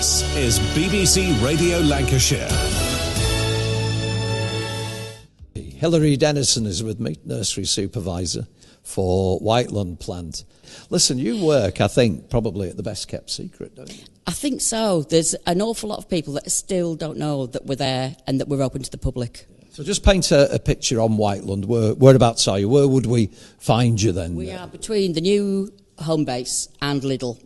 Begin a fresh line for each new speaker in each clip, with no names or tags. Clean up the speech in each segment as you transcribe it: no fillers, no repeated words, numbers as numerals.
This is BBC Radio Lancashire.
Hilary Dennison is with me, Nursery Supervisor for White Lund plant. Listen, you work, I think, probably at the best kept secret, don't you?
I think so. There's an awful lot of people that still don't know that we're there and that we're open to the public.
So just paint a picture on White Lund. Whereabouts are you? Where would we find you then?
We are between the new home base and Lidl.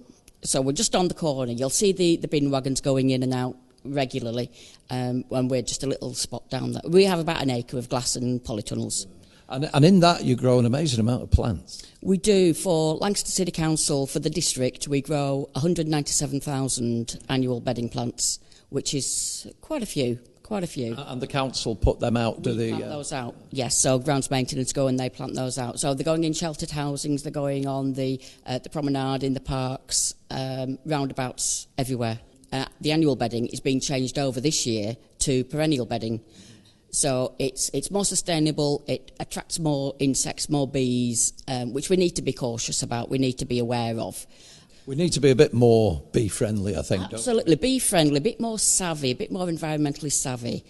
So we're just on the corner. You'll see the bin wagons going in and out regularly when we're just a little spot down there. We have about an acre of glass and polytunnels.
And in that you grow an amazing amount of plants.
We do. For Lancaster City Council, for the district, we grow 197,000 annual bedding plants, which is quite a few.
And the council put them out, do they?
Plant those out, yes. So grounds maintenance go and they plant those out. So they're going in sheltered housings, they're going on the promenade, in the parks, roundabouts, everywhere. The annual bedding is being changed over this year to perennial bedding. So it's more sustainable, it attracts more insects, more bees, which we need to be cautious about, we need to be aware of.
We need to be a bit more bee-friendly, I think.
Absolutely, bee-friendly, a bit more savvy, a bit more environmentally savvy,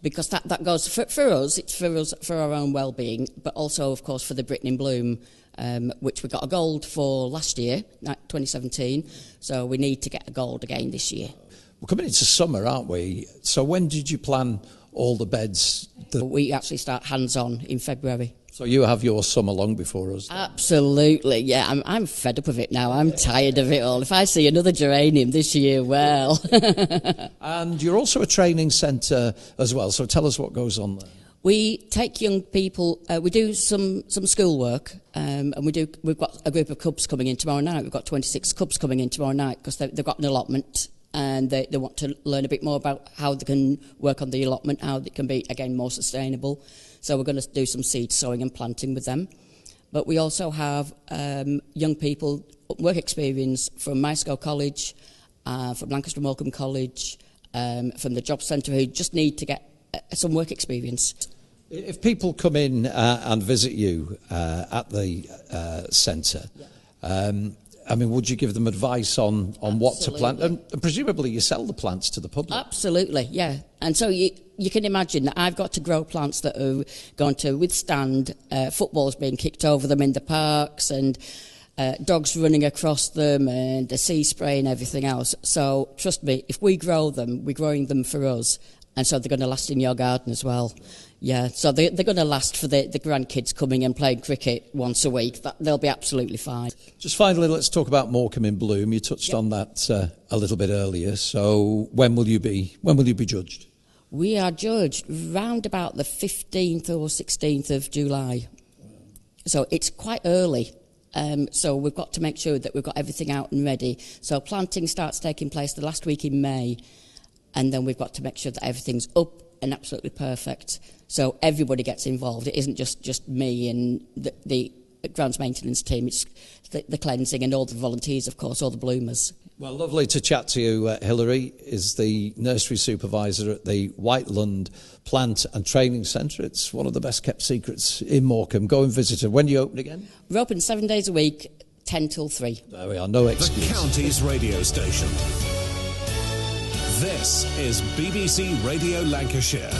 because that goes for us, it's for our own well-being, but also, of course, for the Britain in Bloom, which we got a gold for last year, 2017, so we need to get a gold again this year.
We're coming into summer, aren't we? So when did you plan all the beds?
We actually start hands-on in February.
So you have your summer long before us?
Absolutely, yeah. I'm fed up of it now. I'm tired of it all. If I see another geranium this year, well.
And you're also a training centre as well, so tell us what goes on there.
We take young people, we do some school work, and we've got a group of cubs coming in tomorrow night. We've got 26 cubs coming in tomorrow night because they've got an allotment. And they want to learn a bit more about how they can work on the allotment, how they can be, again, more sustainable. So we're going to do some seed sowing and planting with them. But we also have young people, work experience from Morecambe College, from Lancaster Morecambe College, from the Job Centre, who just need to get some work experience.
If people come in and visit you at the centre, I mean, would you give them advice on what to plant? And presumably you sell the plants to the public.
Absolutely, yeah. And so you can imagine that I've got to grow plants that are going to withstand footballs being kicked over them in the parks and dogs running across them and the sea spray and everything else. So trust me, if we grow them, we're growing them for us. And so they're going to last in your garden as well. Yeah, so they're going to last for the grandkids coming and playing cricket once a week. They'll be absolutely fine.
Just finally, let's talk about Morecambe in Bloom. You touched on that a little bit earlier. So when will you be judged?
We are judged round about the 15th or 16th of July. So it's quite early. So we've got to make sure that we've got everything out and ready. So planting starts taking place the last week in May. And then we've got to make sure that everything's up and absolutely perfect. So everybody gets involved. It isn't just me and the grounds maintenance team. It's the cleansing and all the volunteers, of course, all the bloomers.
Well, lovely to chat to you. Hilary is the nursery supervisor at the White Lund Plant and Training Centre. It's one of the best kept secrets in Morecambe. Go and visit her. When do you open again?
We're open 7 days a week, 10 till 3.
There we are, no excuse.
The county's radio station. This is BBC Radio Lancashire.